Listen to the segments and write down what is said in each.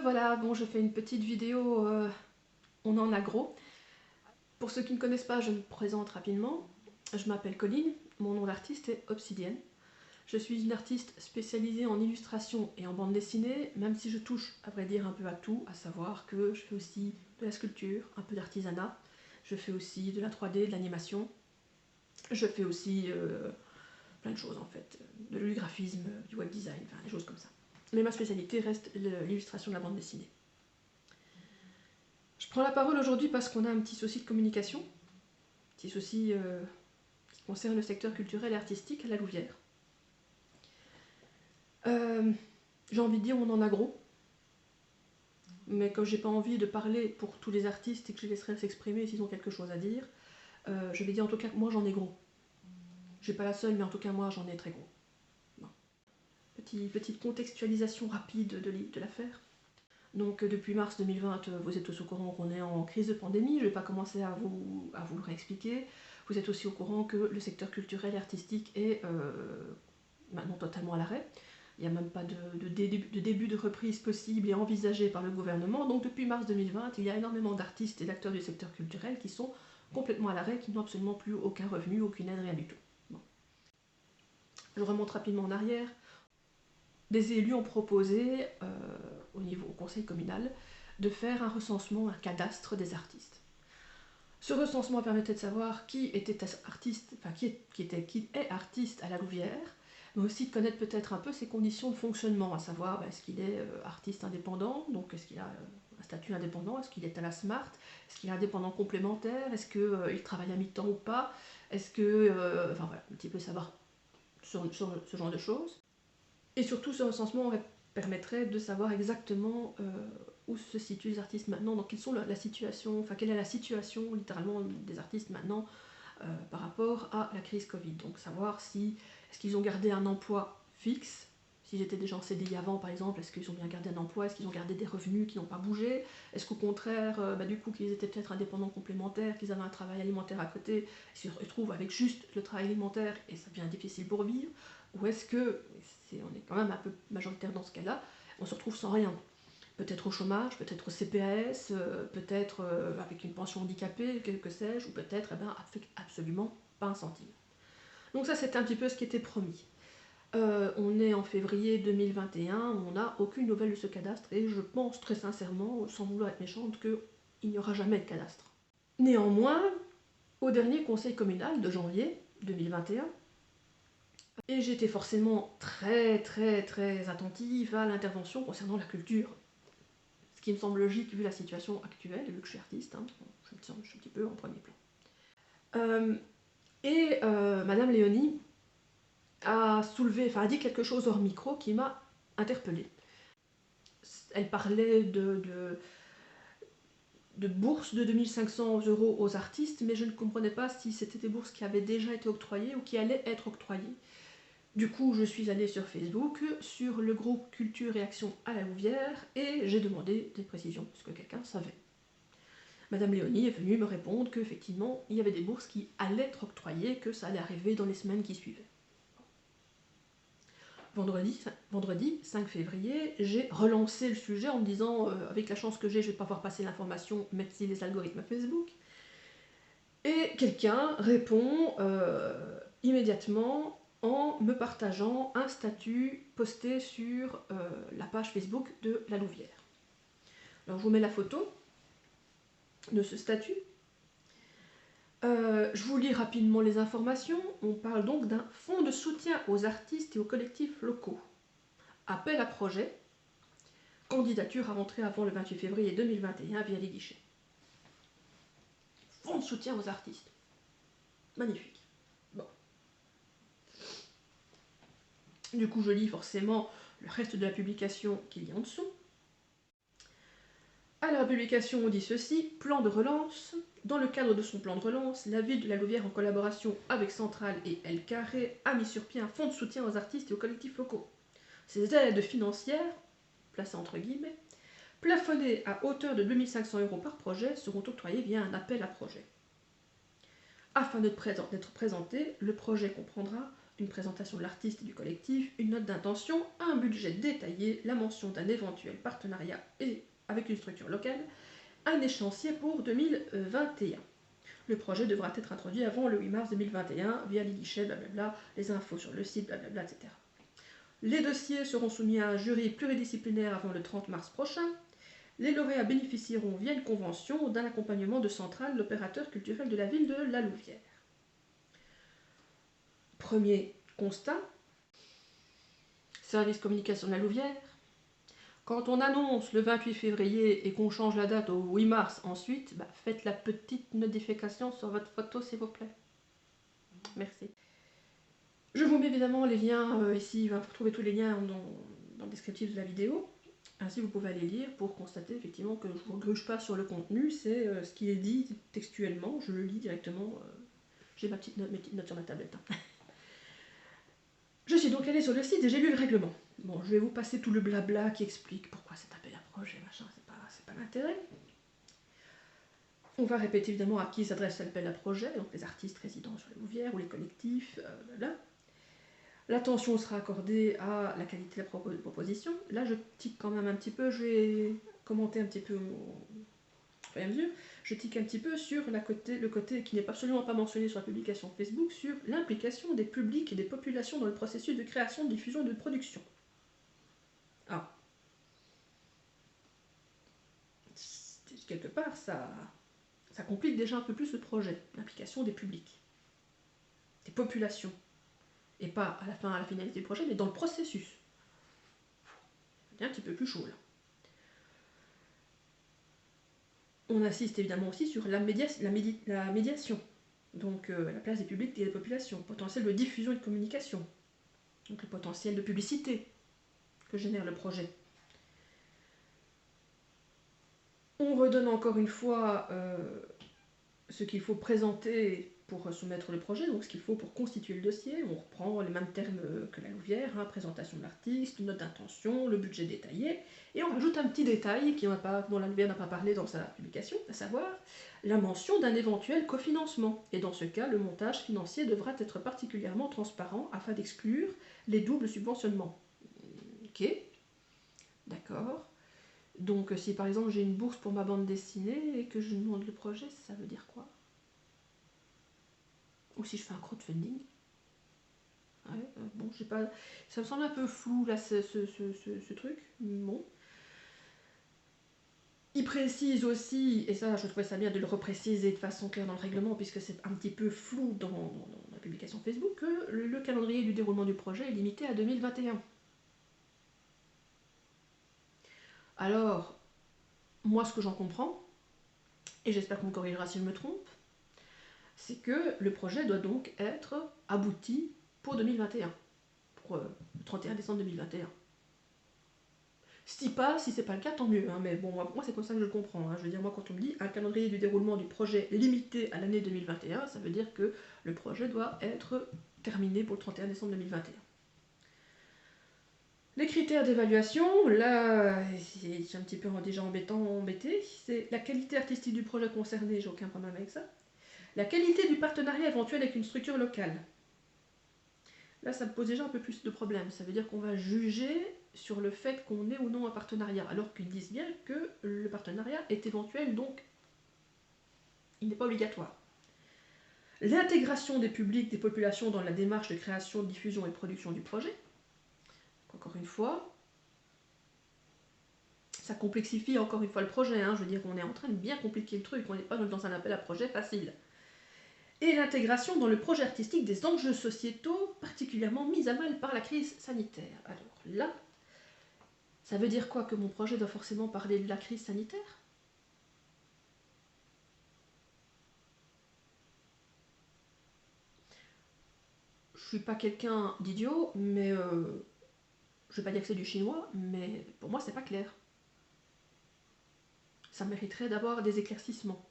Voilà, bon, je fais une petite vidéo, on en a gros. Pour ceux qui ne connaissent pas, je me présente rapidement. Je m'appelle Colline, mon nom d'artiste est Obsidienne. Je suis une artiste spécialisée en illustration et en bande dessinée, même si je touche, à vrai dire, un peu à tout, à savoir que je fais aussi de la sculpture, un peu d'artisanat, je fais aussi de la 3D, de l'animation, je fais aussi plein de choses en fait, de l'holographisme, du web design, enfin des choses comme ça. Mais ma spécialité reste l'illustration de la bande dessinée. Je prends la parole aujourd'hui parce qu'on a un petit souci de communication, un petit souci qui concerne le secteur culturel et artistique à la Louvière. J'ai envie de dire on en a gros, mais comme j'ai pas envie de parler pour tous les artistes et que je les laisserai s'exprimer s'ils ont quelque chose à dire, je vais dire en tout cas que moi j'en ai gros. Je suis pas la seule, mais en tout cas moi j'en ai très gros. Bon. Petite contextualisation rapide de l'affaire. Donc depuis mars 2020, vous êtes tous au courant qu'on est en crise de pandémie, je ne vais pas commencer à vous le réexpliquer. Vous êtes aussi au courant que le secteur culturel et artistique est maintenant totalement à l'arrêt. Il n'y a même pas de début de reprise possible et envisagé par le gouvernement. Donc depuis mars 2020, il y a énormément d'artistes et d'acteurs du secteur culturel qui sont complètement à l'arrêt, qui n'ont absolument plus aucun revenu, aucune aide, rien du tout. Bon. Je remonte rapidement en arrière. Des élus ont proposé, au conseil communal, de faire un recensement, un cadastre des artistes. Ce recensement permettait de savoir qui était artiste, enfin qui est artiste à la Louvière, mais aussi de connaître peut-être un peu ses conditions de fonctionnement, à savoir est-ce qu'il est artiste indépendant, donc est-ce qu'il a un statut indépendant, est-ce qu'il est à la SMART, est-ce qu'il est indépendant complémentaire, est-ce qu'il travaille à mi-temps ou pas, est-ce que... enfin voilà, un petit peu savoir sur ce genre de choses. Et surtout, ce recensement permettrait de savoir exactement où se situent les artistes maintenant, donc quelle est la situation littéralement des artistes maintenant par rapport à la crise Covid. Donc savoir si est-ce qu'ils ont gardé un emploi fixe, si j'étais déjà en CDI avant par exemple, est-ce qu'ils ont bien gardé un emploi, est-ce qu'ils ont gardé des revenus qui n'ont pas bougé, est-ce qu'au contraire, du coup qu'ils étaient peut-être indépendants complémentaires, qu'ils avaient un travail alimentaire à côté, ils se retrouvent avec juste le travail alimentaire et ça devient difficile pour vivre, ou est-ce que, on est quand même un peu majoritaire dans ce cas-là, on se retrouve sans rien. Peut-être au chômage, peut-être au CPAS, peut-être avec une pension handicapée, que sais-je, ou peut-être avec absolument pas un centime. Donc ça c'était un petit peu ce qui était promis. On est en février 2021, on n'a aucune nouvelle de ce cadastre, et je pense très sincèrement, sans vouloir être méchante, qu'il n'y aura jamais de cadastre. Néanmoins, au dernier conseil communal de janvier 2021, et j'étais forcément très attentive à l'intervention concernant la culture. Ce qui me semble logique vu la situation actuelle, et vu que je suis artiste, hein, je suis un petit peu en premier plan. Madame Léonie a dit quelque chose hors micro qui m'a interpellée. Elle parlait de bourses de 2500 € aux artistes, mais je ne comprenais pas si c'était des bourses qui avaient déjà été octroyées ou qui allaient être octroyées. Du coup, je suis allée sur Facebook, sur le groupe Culture et Action à la Louvière, et j'ai demandé des précisions, parce que quelqu'un savait. Madame Léonie est venue me répondre qu'effectivement, il y avait des bourses qui allaient être octroyées, que ça allait arriver dans les semaines qui suivaient. Vendredi 5 février, j'ai relancé le sujet en me disant, avec la chance que j'ai, je ne vais pas voir passer l'information, même si les algorithmes Facebook. Et quelqu'un répond immédiatement en me partageant un statut posté sur la page Facebook de la Louvière. Alors je vous mets la photo de ce statut. Je vous lis rapidement les informations. On parle donc d'un fonds de soutien aux artistes et aux collectifs locaux. Appel à projet. Candidature à rentrer avant le 28 février 2021 via les guichets. Fonds de soutien aux artistes. Magnifique. Bon. Du coup, je lis forcément le reste de la publication qu'il y a en dessous. À la publication, on dit ceci, plan de relance. Dans le cadre de son plan de relance, la ville de la Louvière, en collaboration avec Centrale et El Carré, a mis sur pied un fonds de soutien aux artistes et aux collectifs locaux. Ces aides financières, placées entre guillemets, plafonnées à hauteur de 2500 € par projet, seront octroyées via un appel à projet. Afin d'être présenté, le projet comprendra une présentation de l'artiste et du collectif, une note d'intention, un budget détaillé, la mention d'un éventuel partenariat et avec une structure locale, un échéancier pour 2021. Le projet devra être introduit avant le 8 mars 2021 via les guichets, blablabla, les infos sur le site, blablabla, etc. Les dossiers seront soumis à un jury pluridisciplinaire avant le 30 mars prochain. Les lauréats bénéficieront via une convention d'un accompagnement de Centrale, l'opérateur culturel de la ville de La Louvière. Premier constat, service communication de La Louvière. Quand on annonce le 28 février et qu'on change la date au 8 mars ensuite, faites la petite notification sur votre photo s'il vous plaît. Merci. Je vous mets évidemment les liens ici, vous trouvez tous les liens dans le descriptif de la vidéo. Ainsi vous pouvez aller lire pour constater effectivement que je ne vous gruge pas sur le contenu, c'est ce qui est dit textuellement, je le lis directement, j'ai mes petites notes sur ma tablette. Je suis donc allée sur le site et j'ai lu le règlement. Bon, je vais vous passer tout le blabla qui explique pourquoi c'est appel à projet, machin, c'est pas l'intérêt. On va répéter évidemment à qui s'adresse l'appel à projet, donc les artistes résidant sur les Louvières ou les collectifs, blablabla. L'attention sera accordée à la qualité de la proposition. Là, je tique quand même un petit peu, je vais commenter un petit peu au fur et à mesure. Je tique un petit peu sur le côté qui n'est absolument pas mentionné sur la publication Facebook, sur l'implication des publics et des populations dans le processus de création, de diffusion et de production. Ah. Quelque part, ça complique déjà un peu plus le projet, l'implication des publics, des populations. Et pas à la finalité du projet, mais dans le processus. C'est un petit peu plus chaud là. On assiste évidemment aussi sur la médiation. Donc la place des publics et des populations, le potentiel de diffusion et de communication. Donc le potentiel de publicité que génère le projet. On redonne encore une fois ce qu'il faut présenter pour soumettre le projet, donc ce qu'il faut pour constituer le dossier. On reprend les mêmes termes que la Louvière, présentation de l'artiste, une note d'intention, le budget détaillé, et on rajoute un petit détail dont la Louvière n'a pas parlé dans sa publication, à savoir la mention d'un éventuel cofinancement. Et dans ce cas, le montage financier devra être particulièrement transparent afin d'exclure les doubles subventionnements. Ok, d'accord. Donc si par exemple j'ai une bourse pour ma bande dessinée et que je demande le projet, ça veut dire quoi? Ou si je fais un crowdfunding. Ouais, bon, je sais pas, ça me semble un peu flou là ce truc. Bon. Il précise aussi, et ça je trouvais ça bien de le repréciser de façon claire dans le règlement, puisque c'est un petit peu flou dans la publication Facebook, que le calendrier du déroulement du projet est limité à 2021. Alors, moi ce que j'en comprends, et j'espère qu'on me corrigera si je me trompe, c'est que le projet doit donc être abouti pour 2021, pour le 31 décembre 2021. Si c'est pas le cas, tant mieux, mais bon, moi c'est comme ça que je le comprends. Je veux dire, moi quand on me dit un calendrier du déroulement du projet limité à l'année 2021, ça veut dire que le projet doit être terminé pour le 31 décembre 2021. Les critères d'évaluation, là, c'est un petit peu déjà embêté, c'est la qualité artistique du projet concerné, j'ai aucun problème avec ça. La qualité du partenariat éventuel avec une structure locale. Là, ça me pose déjà un peu plus de problèmes. Ça veut dire qu'on va juger sur le fait qu'on ait ou non un partenariat, alors qu'ils disent bien que le partenariat est éventuel, donc il n'est pas obligatoire. L'intégration des publics, des populations dans la démarche de création, de diffusion et de production du projet. Encore une fois, ça complexifie encore une fois le projet. Je veux dire, on est en train de bien compliquer le truc, on n'est pas dans un appel à projet facile. Et l'intégration dans le projet artistique des enjeux sociétaux particulièrement mis à mal par la crise sanitaire. Alors là, ça veut dire quoi? Que mon projet doit forcément parler de la crise sanitaire? Je suis pas quelqu'un d'idiot, mais je vais pas dire que c'est du chinois, mais pour moi c'est pas clair. Ça mériterait d'avoir des éclaircissements,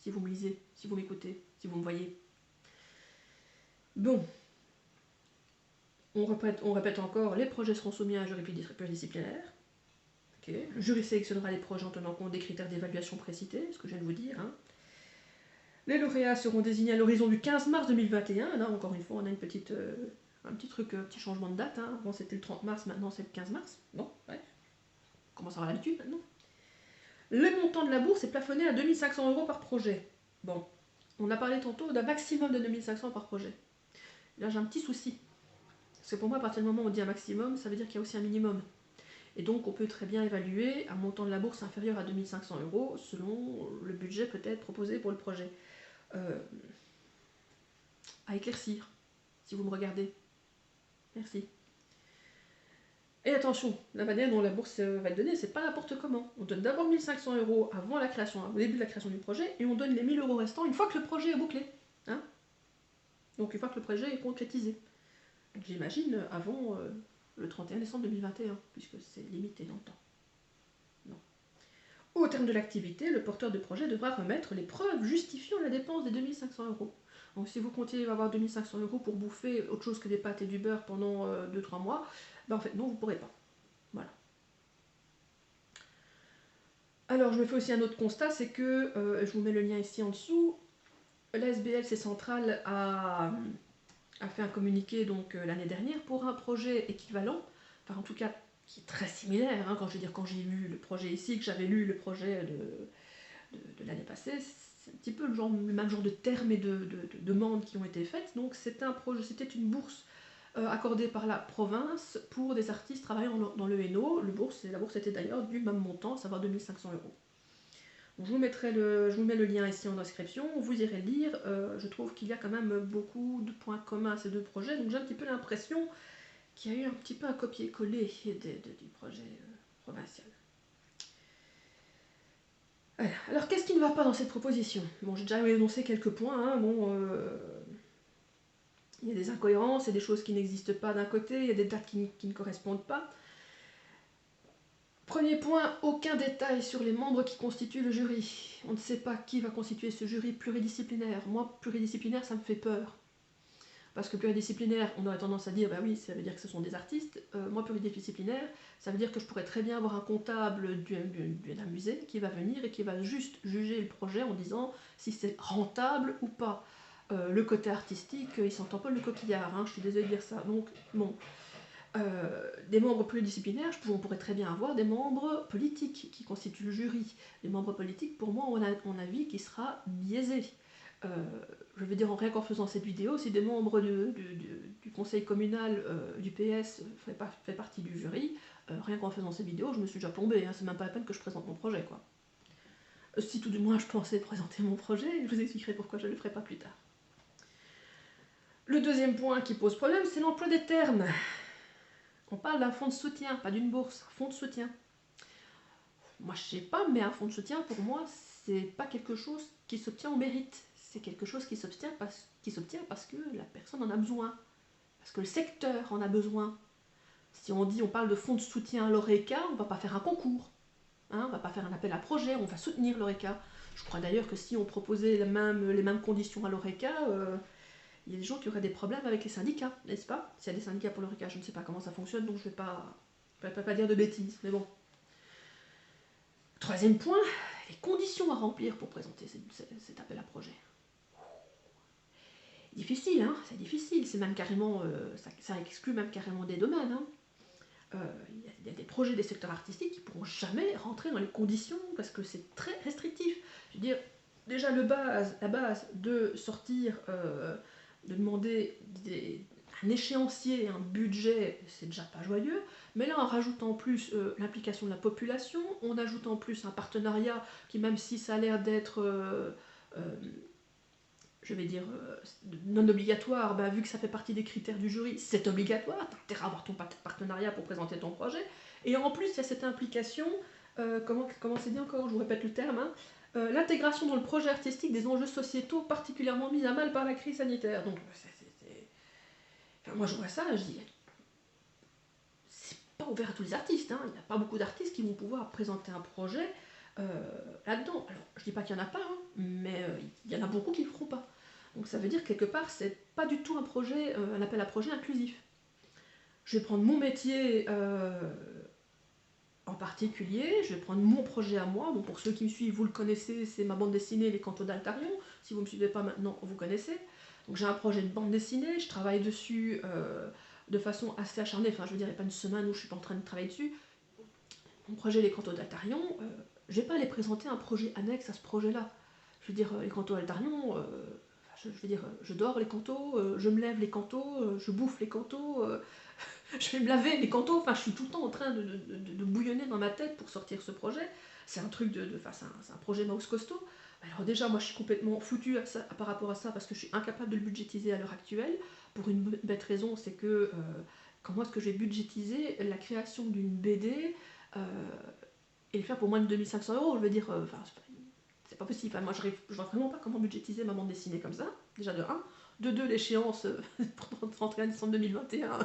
si vous me lisez, si vous m'écoutez, si vous me voyez. Bon. On répète encore, les projets seront soumis à un jury pluridisciplinaire. Okay. Le jury sélectionnera les projets en tenant compte des critères d'évaluation précités, ce que je viens de vous dire. Les lauréats seront désignés à l'horizon du 15 mars 2021. Là, encore une fois, on a un petit un petit truc, petit changement de date, hein. Avant c'était le 30 mars, maintenant c'est le 15 mars. Bon, ouais, on commence à avoir l'habitude maintenant. Le montant de la bourse est plafonné à 2500 € par projet. Bon, on a parlé tantôt d'un maximum de 2500 par projet. Là j'ai un petit souci. Parce que pour moi, à partir du moment où on dit un maximum, ça veut dire qu'il y a aussi un minimum. Et donc on peut très bien évaluer un montant de la bourse inférieur à 2500 € selon le budget peut-être proposé pour le projet. À éclaircir, si vous me regardez. Merci. Et attention, la manière dont la bourse va être donnée, c'est pas n'importe comment. On donne d'abord 1500 € avant la création, au début de la création du projet, et on donne les 1000 € restants une fois que le projet est bouclé. Hein, donc une fois que le projet est concrétisé. J'imagine avant le 31 décembre 2021, puisque c'est limité dans le temps. Non. Au terme de l'activité, le porteur de projet devra remettre les preuves justifiant la dépense des 2500 €. Donc si vous comptez avoir 2500 € pour bouffer autre chose que des pâtes et du beurre pendant 2-3 mois, ben en fait non, vous ne pourrez pas. Voilà. Alors je me fais aussi un autre constat, c'est que, je vous mets le lien ici en dessous, la SBLC Centrale a fait un communiqué donc l'année dernière pour un projet équivalent, enfin en tout cas qui est très similaire, hein, quand j'ai lu le projet ici, que j'avais lu le projet de l'année passée, c'est un petit peu le même genre de termes et de demandes qui ont été faites. Donc c'était une bourse accordée par la province pour des artistes travaillant dans le Hainaut. La bourse était d'ailleurs du même montant, à savoir 2500 €. Donc je vous mets le lien ici en description, vous irez lire. Je trouve qu'il y a quand même beaucoup de points communs à ces deux projets, donc j'ai un petit peu l'impression qu'il y a eu un petit peu un copier-coller du projet provincial. Alors qu'est-ce qui ne va pas dans cette proposition? Bon, j'ai déjà énoncé quelques points, hein. Bon, il y a des incohérences, il y a des choses qui n'existent pas d'un côté, il y a des dates qui ne correspondent pas. Premier point, aucun détail sur les membres qui constituent le jury. On ne sait pas qui va constituer ce jury pluridisciplinaire. Moi, pluridisciplinaire, ça me fait peur. Parce que pluridisciplinaire, on aurait tendance à dire, bah oui, ça veut dire que ce sont des artistes. Moi, pluridisciplinaire, ça veut dire que je pourrais très bien avoir un comptable d'un musée qui va venir et qui va juste juger le projet en disant si c'est rentable ou pas. Le côté artistique, il s'entend pas le coquillard, hein, je suis désolée de dire ça. Donc, bon. Des membres pluridisciplinaires, on pourrait très bien avoir des membres politiques qui constituent le jury. Les membres politiques, pour moi, ont un avis qui sera biaisé. Je veux dire, rien qu'en faisant cette vidéo, si des membres du conseil communal du PS fait partie du jury, rien qu'en faisant cette vidéo, je me suis déjà plombée, hein, c'est même pas la peine que je présente mon projet, quoi. Si tout du moins je pensais présenter mon projet, je vous expliquerai pourquoi je ne le ferai pas plus tard. Le deuxième point qui pose problème, c'est l'emploi des termes. On parle d'un fonds de soutien, pas d'une bourse, un fonds de soutien. Moi, je sais pas, mais un fonds de soutien, pour moi, c'est pas quelque chose qui s'obtient au mérite. C'est quelque chose qui s'obtient parce que la personne en a besoin. Parce que le secteur en a besoin. Si on parle de fonds de soutien à l'ORECA, on ne va pas faire un concours. Hein, on ne va pas faire un appel à projet, on va soutenir l'ORECA. Je crois d'ailleurs que si on proposait les mêmes conditions à l'ORECA, il y a des gens qui auraient des problèmes avec les syndicats, n'est-ce pas? S'il y a des syndicats pour l'ORECA, je ne sais pas comment ça fonctionne, donc je ne vais pas dire de bêtises, mais bon. Troisième point, les conditions à remplir pour présenter cet appel à projet. Difficile, hein, c'est difficile, c'est même carrément, ça exclut même carrément des domaines. Hein. Il y a des projets des secteurs artistiques qui ne pourront jamais rentrer dans les conditions parce que c'est très restrictif. Je veux dire, déjà la base de sortir, de demander un échéancier, un budget, c'est déjà pas joyeux, mais là en rajoutant en plus l'implication de la population, en ajoutant en plus un partenariat qui, même si ça a l'air d'être je vais dire non obligatoire, bah, vu que ça fait partie des critères du jury, c'est obligatoire, t'as intérêt à avoir ton partenariat pour présenter ton projet, et en plus il y a cette implication, comment c'est dit encore, je vous répète le terme, hein, l'intégration dans le projet artistique des enjeux sociétaux particulièrement mis à mal par la crise sanitaire. Donc enfin, moi je vois ça, je dis, c'est pas ouvert à tous les artistes, hein. Il n'y a pas beaucoup d'artistes qui vont pouvoir présenter un projet là-dedans. Alors je dis pas qu'il y en a pas, hein, mais il y en a beaucoup qui ne le feront pas. Donc ça veut dire que quelque part, c'est pas du tout un appel à projet inclusif. Je vais prendre mon métier en particulier, je vais prendre mon projet à moi. Bon, pour ceux qui me suivent, vous le connaissez, c'est ma bande dessinée Les Cantos d'Altarion. Si vous ne me suivez pas maintenant, vous connaissez. Donc j'ai un projet de bande dessinée, je travaille dessus de façon assez acharnée, enfin je veux dire, il n'y a pas une semaine où je ne suis pas en train de travailler dessus. Mon projet Les Cantos d'Altarion, je ne vais pas aller présenter un projet annexe à ce projet-là. Je veux dire, les Cantos d'Altarion, je veux dire, je dors les cantos, je me lève les cantos, je bouffe les cantos, je vais me laver les cantos, enfin je suis tout le temps en train de bouillonner dans ma tête pour sortir ce projet. C'est un truc c'est un projet mouse costaud. Alors déjà, moi je suis complètement foutue par rapport à ça parce que je suis incapable de le budgétiser à l'heure actuelle, pour une bête raison, c'est que comment est-ce que je vais budgétiser la création d'une BD et le faire pour moins de 2500 €, je veux dire, c'est pas possible. Enfin, moi je vois vraiment pas comment budgétiser ma bande dessinée comme ça, déjà de 1. De 2, l'échéance pour 31 décembre 2021,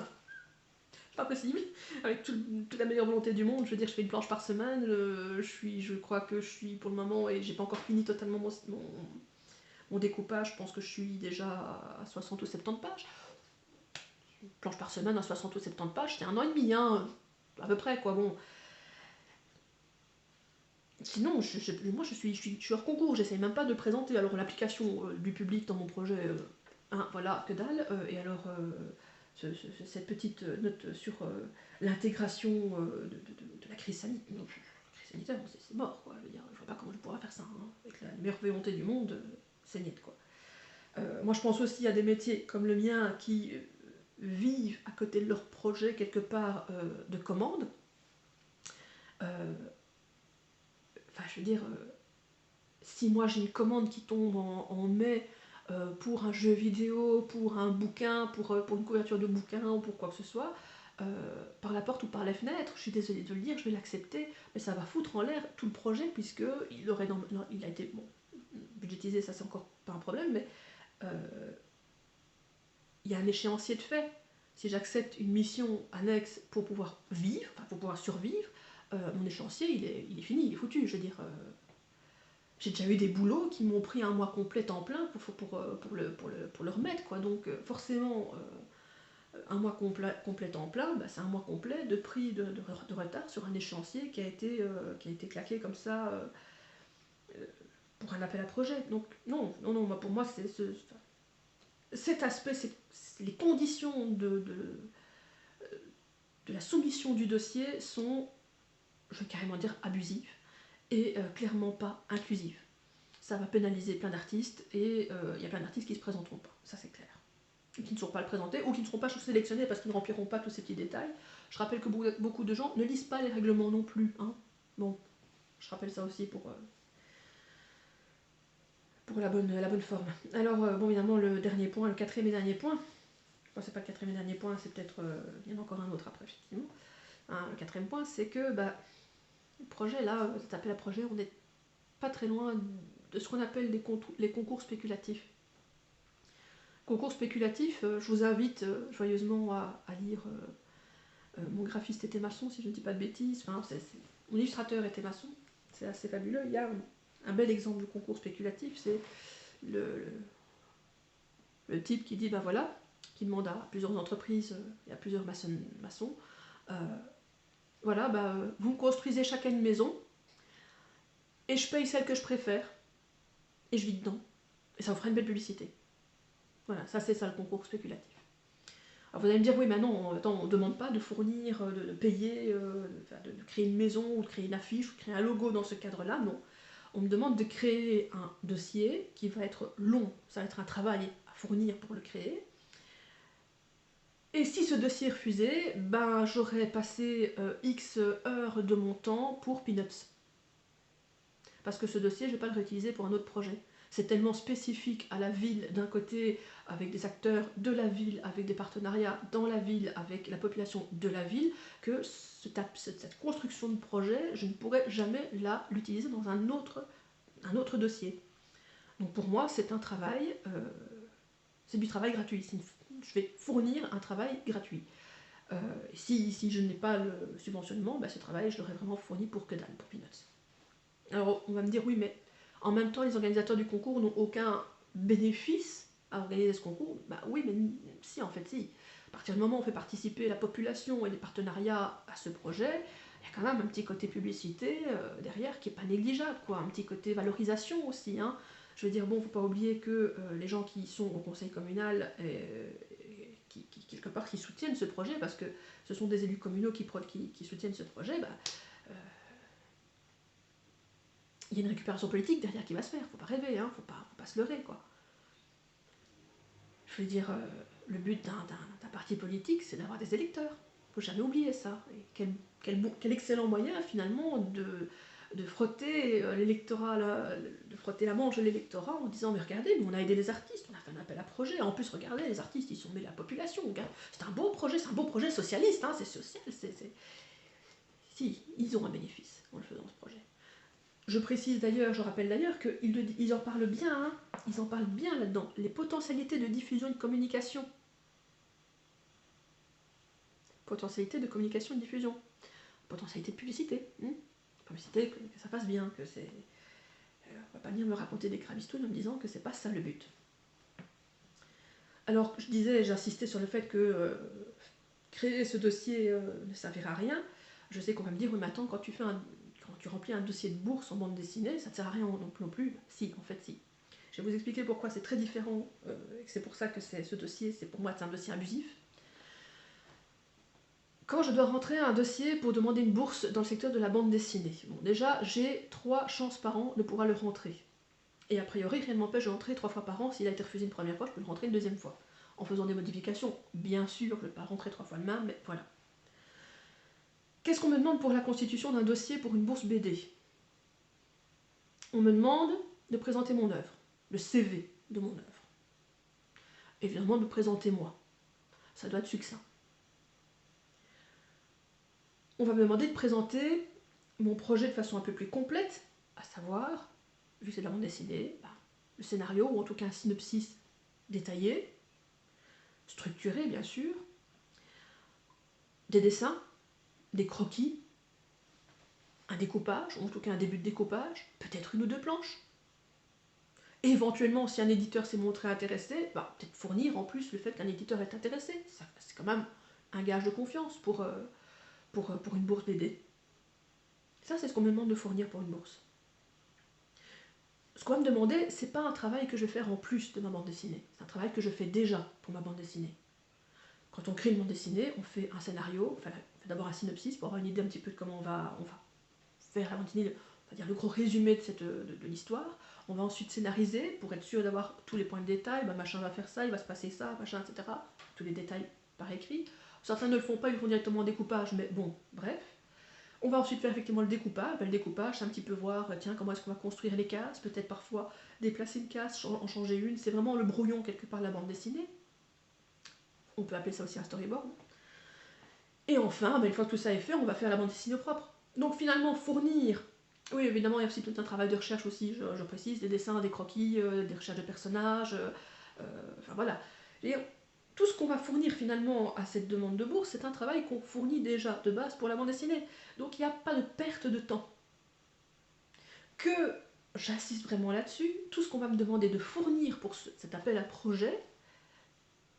c'est pas possible, avec toute la meilleure volonté du monde. Je veux dire, je fais une planche par semaine, je crois que je suis pour le moment, et j'ai pas encore fini totalement mon découpage, je pense que je suis déjà à 60 ou 70 pages. Une planche par semaine à 60 ou 70 pages, c'est 1 an et demi, hein, à peu près, quoi, bon. Sinon, moi je suis hors concours, j'essaye même pas de présenter. Alors l'application du public dans mon projet, voilà, que dalle. Et alors, cette petite note sur l'intégration de la crise sanitaire. Non, la crise sanitaire, c'est mort, quoi. Je veux dire, je vois pas comment je pourrais faire ça, hein. Avec la meilleure volonté du monde, c'est net, quoi. Moi je pense aussi à des métiers comme le mien qui vivent à côté de leur projet quelque part de commande. Enfin, je veux dire, si moi j'ai une commande qui tombe en mai pour un jeu vidéo, pour un bouquin, pour une couverture de bouquin ou pour quoi que ce soit, par la porte ou par les fenêtres, je suis désolée de le dire, je vais l'accepter, mais ça va foutre en l'air tout le projet, puisque il a été budgétisé, ça c'est encore pas un problème, mais il y a un échéancier de fait. Si j'accepte une mission annexe pour pouvoir vivre, enfin pour pouvoir survivre, mon échéancier il est fini, il est foutu. Je veux dire, j'ai déjà eu des boulots qui m'ont pris 1 mois complet temps plein pour le remettre, quoi. Donc forcément, 1 mois complet temps plein, bah, c'est 1 mois complet de prix de retard sur un échéancier qui a été claqué comme ça pour un appel à projet. Donc non, pour moi, cet aspect, les conditions de la soumission du dossier sont, je vais carrément dire, abusives et clairement pas inclusives. Ça va pénaliser plein d'artistes, et il y a plein d'artistes qui ne se présenteront pas, ça c'est clair. Qui ne seront pas le présentés, ou qui ne seront pas sélectionnés parce qu'ils ne rempliront pas tous ces petits détails. Je rappelle que beaucoup de gens ne lisent pas les règlements non plus, hein. Bon, je rappelle ça aussi pour la bonne forme. Alors, bon, évidemment, le dernier point, le 4e et dernier point, enfin, c'est pas le 4e et dernier point, c'est peut-être, il y en a encore un autre après, effectivement. Hein, le 4e point, c'est que, le projet, là, cet appel à projet, on n'est pas très loin de ce qu'on appelle les concours spéculatifs. Concours spéculatifs, je vous invite joyeusement à lire Mon graphiste était maçon, si je ne dis pas de bêtises. Enfin, mon illustrateur était maçon, c'est assez fabuleux. Il y a un bel exemple de concours spéculatif, c'est le type qui dit, voilà, qui demande à plusieurs entreprises et à plusieurs maçons, voilà, vous me construisez chacun une maison, et je paye celle que je préfère, et je vis dedans. Et ça vous fera une belle publicité. Voilà, ça c'est ça le concours spéculatif. Alors vous allez me dire, oui, mais non, on ne demande pas de fournir, de payer, de créer une maison, ou de créer une affiche, ou de créer un logo dans ce cadre-là, non. On me demande de créer un dossier qui va être long, ça va être un travail à fournir pour le créer. Et si ce dossier est refusé, j'aurais passé X heures de mon temps pour Peanuts. Parce que ce dossier, je ne vais pas le réutiliser pour un autre projet. C'est tellement spécifique à la ville, d'un côté, avec des acteurs de la ville, avec des partenariats dans la ville, avec la population de la ville, que cette construction de projet, je ne pourrais jamais l'utiliser dans un autre dossier. Donc pour moi, c'est un travail, c'est du travail gratuit. Je vais fournir un travail gratuit. Si je n'ai pas le subventionnement, ce travail, je l'aurais vraiment fourni pour que dalle, pour Peanuts. Alors on va me dire, oui, mais en même temps, les organisateurs du concours n'ont aucun bénéfice à organiser ce concours. Oui, mais si, en fait, si. À partir du moment où on fait participer la population et les partenariats à ce projet, il y a quand même un petit côté publicité derrière qui n'est pas négligeable, quoi. Un petit côté valorisation aussi, hein. Je veux dire, bon, faut pas oublier que les gens qui sont au conseil communal, quelque part, qui soutiennent ce projet, parce que ce sont des élus communaux qui soutiennent ce projet, bah, il y a une récupération politique derrière qui va se faire. Faut pas rêver, hein, faut pas se leurrer, quoi. Je veux dire, le but d'un parti politique, c'est d'avoir des électeurs. Faut jamais oublier ça. Et quel excellent moyen, finalement, de frotter l'électorat, de frotter la manche de l'électorat en disant, mais regardez, nous on a aidé les artistes, on a fait un appel à projet. En plus, regardez, les artistes, ils sont mêlés à la population. C'est un beau projet socialiste, hein, c'est social. Si, ils ont un bénéfice en le faisant, ce projet. Je précise d'ailleurs, je rappelle d'ailleurs qu'ils en parlent bien, hein, ils en parlent bien là-dedans. Les potentialités de diffusion et de communication. Potentialité de communication et de diffusion. Potentialité de publicité. Publicité, que ça passe bien, que c'est... on va pas venir me raconter des crabistouilles en me disant que c'est pas ça le but. Alors, je disais, j'insistais sur le fait que créer ce dossier ne servira à rien. Je sais qu'on va me dire, oui, mais attends, quand tu remplis un dossier de bourse en bande dessinée, ça ne sert à rien non plus. Si, en fait, si. Je vais vous expliquer pourquoi c'est très différent, et que c'est pour ça que ce dossier, pour moi, c'est un dossier abusif. Quand je dois rentrer un dossier pour demander une bourse dans le secteur de la bande dessinée, bon, déjà, j'ai 3 chances par an de pouvoir le rentrer. Et a priori, rien ne m'empêche de rentrer 3 fois par an. S'il a été refusé une première fois, je peux le rentrer une deuxième fois. En faisant des modifications, bien sûr, je ne vais pas rentrer 3 fois le même, mais voilà. Qu'est-ce qu'on me demande pour la constitution d'un dossier pour une bourse BD? On me demande de présenter mon œuvre, le CV de mon œuvre. Évidemment, de me présenter moi. Ça doit être succinct. On va me demander de présenter mon projet de façon un peu plus complète, à savoir, vu que c'est de la bande dessinée, le scénario, ou en tout cas un synopsis détaillé, structuré bien sûr, des dessins, des croquis, un découpage, ou en tout cas un début de découpage, peut-être 1 ou 2 planches. Et éventuellement, si un éditeur s'est montré intéressé, peut-être fournir en plus le fait qu'un éditeur est intéressé. C'est quand même un gage de confiance pour une bourse BD. Ça, c'est ce qu'on me demande de fournir pour une bourse. Ce qu'on va me demander, c'est pas un travail que je vais faire en plus de ma bande dessinée. C'est un travail que je fais déjà pour ma bande dessinée. Quand on crée une bande dessinée, on fait un scénario, on fait d'abord un synopsis pour avoir une idée un petit peu de comment on va faire la bande dessinée, on va dire le gros résumé de l'histoire. On va ensuite scénariser pour être sûr d'avoir tous les points de détail, machin va faire ça, il va se passer ça, machin, etc. Tous les détails par écrit. Certains ne le font pas, ils font directement en découpage, mais bon, bref. On va ensuite faire effectivement le découpage. Le découpage, c'est un petit peu voir, tiens, comment est-ce qu'on va construire les cases, peut-être parfois déplacer une case, en changer une. C'est vraiment le brouillon quelque part de la bande dessinée. On peut appeler ça aussi un storyboard. Et enfin, une fois que tout ça est fait, on va faire la bande dessinée au propre. Donc finalement, fournir... Oui, évidemment, il y a aussi tout un travail de recherche aussi, je précise, des dessins, des croquis, des recherches de personnages, enfin voilà. Et tout ce qu'on va fournir finalement à cette demande de bourse, c'est un travail qu'on fournit déjà de base pour la bande dessinée. Donc il n'y a pas de perte de temps. Que, j'insiste vraiment là-dessus, tout ce qu'on va me demander de fournir pour cet appel à projet,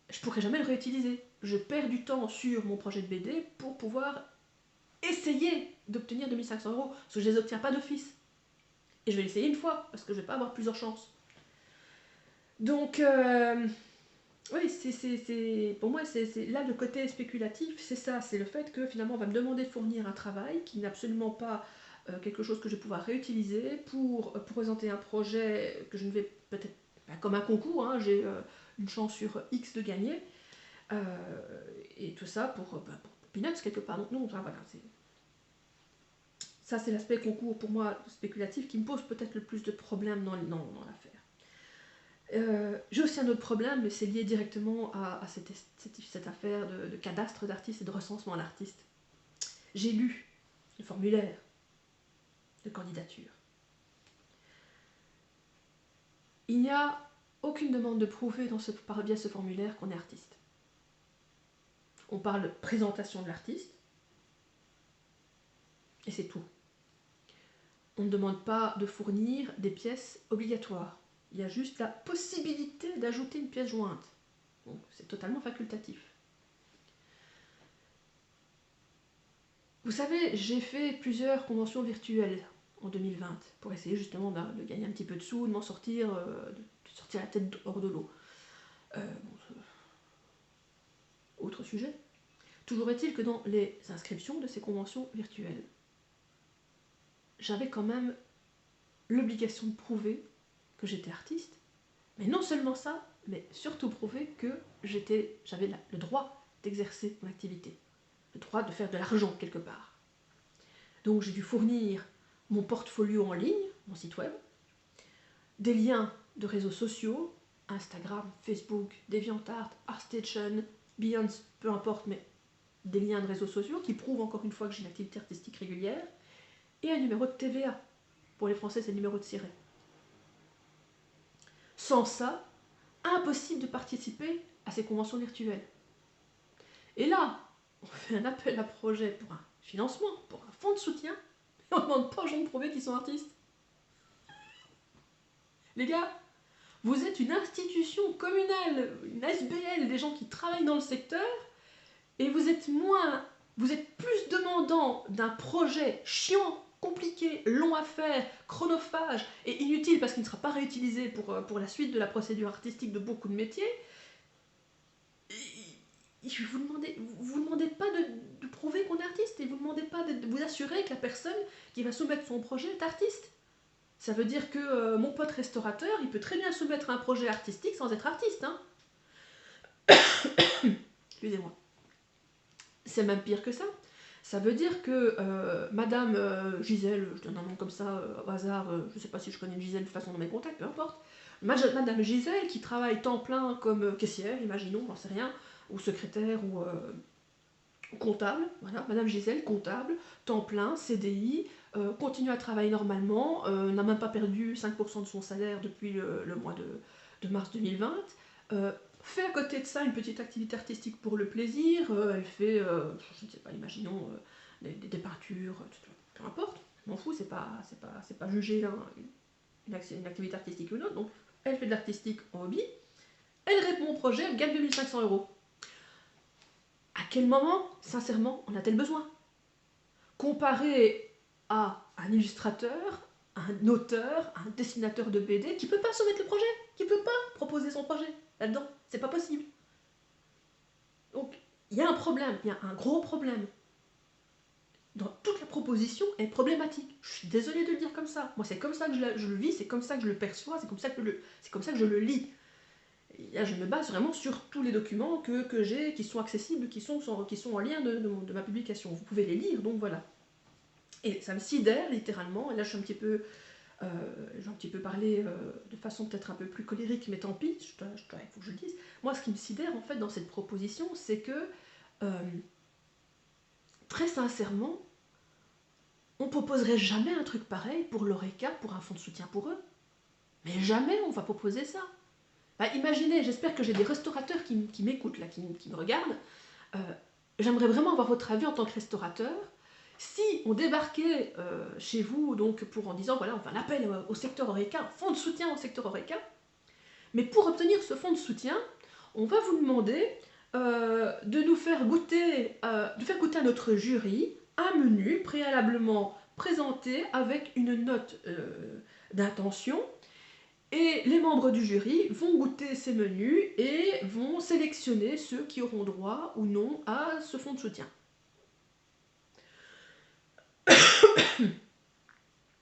je ne pourrai jamais le réutiliser. Je perds du temps sur mon projet de BD pour pouvoir essayer d'obtenir 2500 €, parce que je ne les obtiens pas d'office. Et je vais l'essayer une fois, parce que je ne vais pas avoir plusieurs chances. Donc, oui, pour moi, c'est là le côté spéculatif, c'est ça, c'est le fait que finalement on va me demander de fournir un travail qui n'est absolument pas quelque chose que je vais pouvoir réutiliser pour présenter un projet que je ne vais peut-être pas comme un concours, hein, j'ai une chance sur X de gagner, et tout ça pour peanuts quelque part. Donc non, voilà, ça c'est l'aspect concours pour moi spéculatif qui me pose peut-être le plus de problèmes dans l'affaire. J'ai aussi un autre problème, mais c'est lié directement à cette affaire de cadastre d'artistes et de recensement d'artistes. J'ai lu le formulaire de candidature. Il n'y a aucune demande de prouver par via ce formulaire qu'on est artiste. On parle de présentation de l'artiste, et c'est tout. On ne demande pas de fournir des pièces obligatoires. Il y a juste la possibilité d'ajouter une pièce jointe. Donc c'est totalement facultatif. Vous savez, j'ai fait plusieurs conventions virtuelles en 2020 pour essayer justement de gagner un petit peu de sous, de m'en sortir, de sortir la tête hors de l'eau. Autre sujet. Toujours est-il que dans les inscriptions de ces conventions virtuelles, j'avais quand même l'obligation de prouver que j'étais artiste, mais non seulement ça, mais surtout prouver que j'avais le droit d'exercer mon activité, le droit de faire de l'argent quelque part. Donc j'ai dû fournir mon portfolio en ligne, mon site web, des liens de réseaux sociaux, Instagram, Facebook, DeviantArt, ArtStation, Behance, peu importe, mais des liens de réseaux sociaux qui prouvent encore une fois que j'ai une activité artistique régulière, et un numéro de TVA. Pour les Français, c'est le numéro de siret. Sans ça, impossible de participer à ces conventions virtuelles. Et là, on fait un appel à projet pour un financement, pour un fonds de soutien, et on ne demande pas aux gens de prouver qu'ils sont artistes. Les gars, vous êtes une institution communale, une SBL, des gens qui travaillent dans le secteur, et vous êtes plus demandant d'un projet chiant, compliqué, long à faire, chronophage et inutile parce qu'il ne sera pas réutilisé pour la suite de la procédure artistique de beaucoup de métiers. Vous ne demandez pas de prouver qu'on est artiste et vous ne demandez pas de vous assurer que la personne qui va soumettre son projet est artiste. Ça veut dire que mon pote restaurateur, il peut très bien soumettre un projet artistique sans être artiste. Hein. Excusez-moi. C'est même pire que ça. Ça veut dire que Madame Gisèle, je donne un nom comme ça au hasard, je ne sais pas si je connais Gisèle de toute façon dans mes contacts, peu importe. Madame Gisèle qui travaille temps plein comme caissière, imaginons, j'en sais rien, ou secrétaire ou comptable, voilà, Madame Gisèle, comptable, temps plein, CDI, continue à travailler normalement, n'a même pas perdu 5% de son salaire depuis le mois de mars 2020, fait à côté de ça une petite activité artistique pour le plaisir, elle fait, je ne sais pas, imaginons, des peintures, peu importe, je m'en fous, c'est pas juger hein, une activité artistique ou une autre, donc elle fait de l'artistique en hobby, elle répond au projet, elle gagne 2500 €. À quel moment, sincèrement, en a-t-elle besoin? Comparé à un illustrateur, un auteur, un dessinateur de BD qui ne peut pas soumettre le projet, qui ne peut pas proposer son projet là-dedans, c'est pas possible. Donc, il y a un problème, il y a un gros problème. Dans toute la proposition est problématique. Je suis désolée de le dire comme ça. Moi, c'est comme ça que je le vis, c'est comme ça que je le perçois, c'est comme ça que je le lis. Et là, je me base vraiment sur tous les documents que j'ai, qui sont accessibles, qui sont en lien de ma publication. Vous pouvez les lire, donc voilà. Et ça me sidère littéralement, et là je suis un petit peu, j'ai un petit peu parlé de façon peut-être un peu plus colérique, mais tant pis, il faut que je le dise. Moi, ce qui me sidère en fait dans cette proposition, c'est que, très sincèrement, on ne proposerait jamais un truc pareil pour l'Oreca, pour un fonds de soutien pour eux. Mais jamais on va proposer ça. Bah, imaginez, j'espère que j'ai des restaurateurs qui m'écoutent, là, qui me regardent. J'aimerais vraiment avoir votre avis en tant que restaurateur. Si on débarquait chez vous donc en disant voilà, on fait un appel au secteur Oreca, un fonds de soutien au secteur Oreca, mais pour obtenir ce fonds de soutien, on va vous demander de nous faire goûter, à notre jury un menu préalablement présenté avec une note d'intention. Et les membres du jury vont goûter ces menus et vont sélectionner ceux qui auront droit ou non à ce fonds de soutien.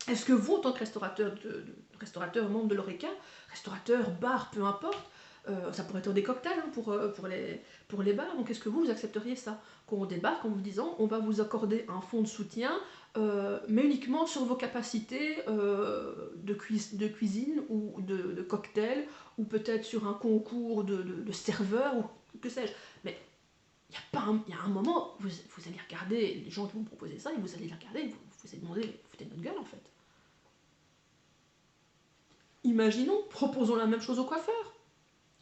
Est-ce que vous, en tant que restaurateur membre de l'Oreca, restaurateur, bar, peu importe, ça pourrait être des cocktails hein, pour les bars, donc est-ce que vous accepteriez ça? Qu'on débarque en vous disant on va vous accorder un fonds de soutien, mais uniquement sur vos capacités de cuisine ou de cocktail, ou peut-être sur un concours de serveur, ou que sais-je. Mais il y a un moment, vous allez regarder les gens qui vont proposer ça, et vous allez les regarder, vous allez demander, vous foutez de notre gueule en fait. Imaginons, proposons la même chose aux coiffeurs.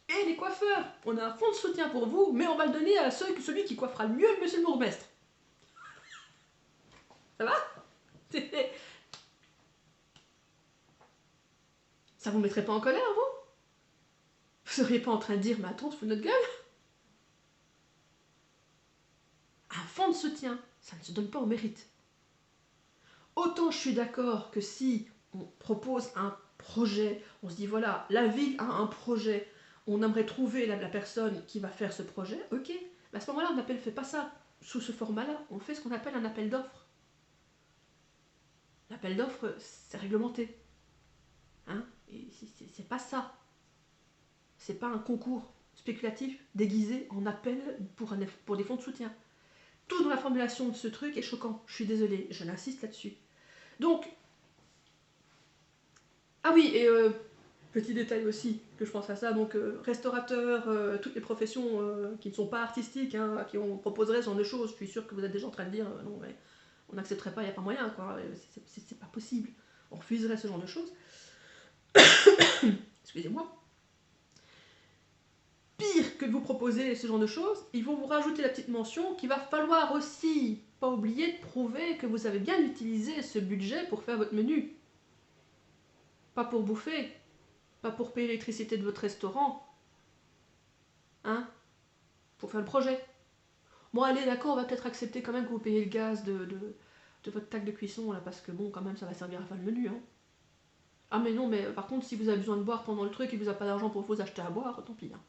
Et les coiffeurs, on a un fonds de soutien pour vous, mais on va le donner à celui qui coiffera le mieux, monsieur le bourgmestre. Ça va? Ça vous mettrait pas en colère, vous? Vous seriez pas en train de dire, mais attends, on se fout de notre gueule? Un fonds de soutien, ça ne se donne pas au mérite. Autant je suis d'accord que si on propose un projet, on se dit voilà, la ville a un projet, on aimerait trouver la personne qui va faire ce projet, ok, mais à ce moment-là, on ne fait pas ça sous ce format-là, on fait ce qu'on appelle un appel d'offres. L'appel d'offres, c'est réglementé. Hein, c'est pas ça. C'est pas un concours spéculatif déguisé en appel pour des fonds de soutien. Tout dans la formulation de ce truc est choquant. Je suis désolée, je l'insiste là-dessus. Donc, ah oui, et petit détail aussi que je pense à ça, donc restaurateur, toutes les professions qui ne sont pas artistiques, hein, à qui on proposerait ce genre de choses, je suis sûre que vous êtes déjà en train de dire non mais on n'accepterait pas, il n'y a pas moyen, quoi, c'est pas possible. On refuserait ce genre de choses. Excusez-moi. Pire que de vous proposer ce genre de choses, ils vont vous rajouter la petite mention qu'il va falloir aussi pas oublier de prouver que vous avez bien utilisé ce budget pour faire votre menu. Pas pour bouffer, pas pour payer l'électricité de votre restaurant, hein, pour faire le projet. Bon allez, d'accord, on va peut-être accepter quand même que vous payez le gaz de votre tac de cuisson, là, parce que bon, quand même, ça va servir à faire le menu, hein. Ah mais non, mais par contre, si vous avez besoin de boire pendant le truc et que vous n'avez pas d'argent pour vous acheter à boire, tant pis, hein.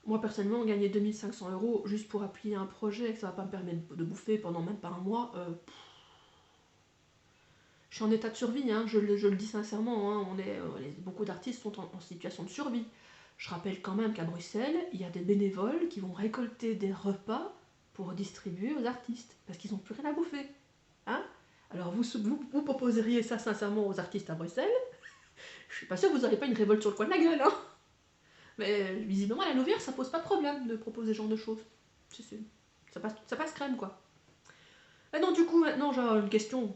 Moi, personnellement, gagner 2500 € juste pour appuyer un projet que ça va pas me permettre de bouffer pendant même pas un mois, je suis en état de survie, hein, je le dis sincèrement, hein, beaucoup d'artistes sont en situation de survie. Je rappelle quand même qu'à Bruxelles, il y a des bénévoles qui vont récolter des repas pour distribuer aux artistes, parce qu'ils n'ont plus rien à bouffer. Hein, alors vous proposeriez ça sincèrement aux artistes à Bruxelles, je suis pas sûre que vous n'aurez pas une révolte sur le coin de la gueule, hein. Mais visiblement, à la Louvière, ça pose pas de problème de proposer ce genre de choses. Ça passe crème, quoi. Et non, du coup, maintenant, j'ai une question.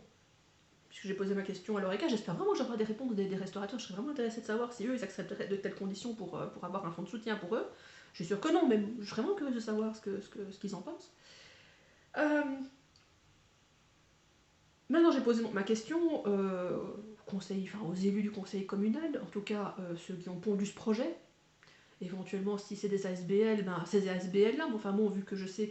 Puisque j'ai posé ma question à l'Oreca, j'espère vraiment que j'aurai des réponses des restaurateurs. Je serais vraiment intéressée de savoir si eux, ils accepteraient de telles conditions pour avoir un fonds de soutien pour eux. Je suis sûre que non, mais je suis vraiment curieuse de savoir ce qu'ils en pensent. Maintenant, j'ai posé ma question aux élus du conseil communal, en tout cas ceux qui ont pondu ce projet. Éventuellement, si c'est des ASBL, ben, c'est des ASBL là, mais enfin bon, vu que je sais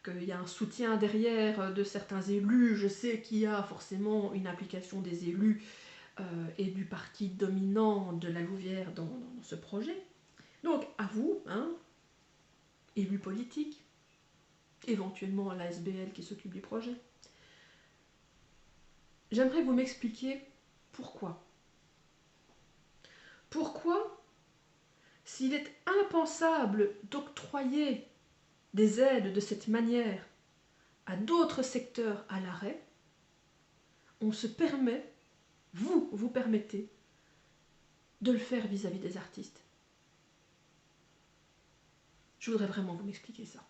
qu'il y a un soutien derrière de certains élus, je sais qu'il y a forcément une implication des élus et du parti dominant de la Louvière dans ce projet. Donc, à vous, hein, élus politiques, éventuellement l'ASBL qui s'occupe du projet, j'aimerais que vous m'expliquiez pourquoi. Pourquoi, s'il est impensable d'octroyer des aides de cette manière à d'autres secteurs à l'arrêt, on se permet, vous permettez, de le faire vis-à-vis des artistes. Je voudrais vraiment vous m'expliquer ça.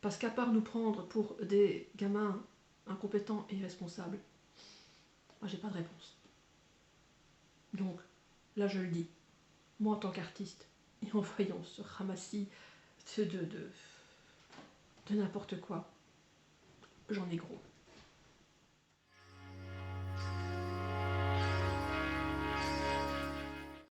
Parce qu'à part nous prendre pour des gamins incompétents et irresponsables, moi j'ai pas de réponse. Donc, là je le dis, moi en tant qu'artiste, et en voyant ce ramassis de n'importe quoi, j'en ai gros.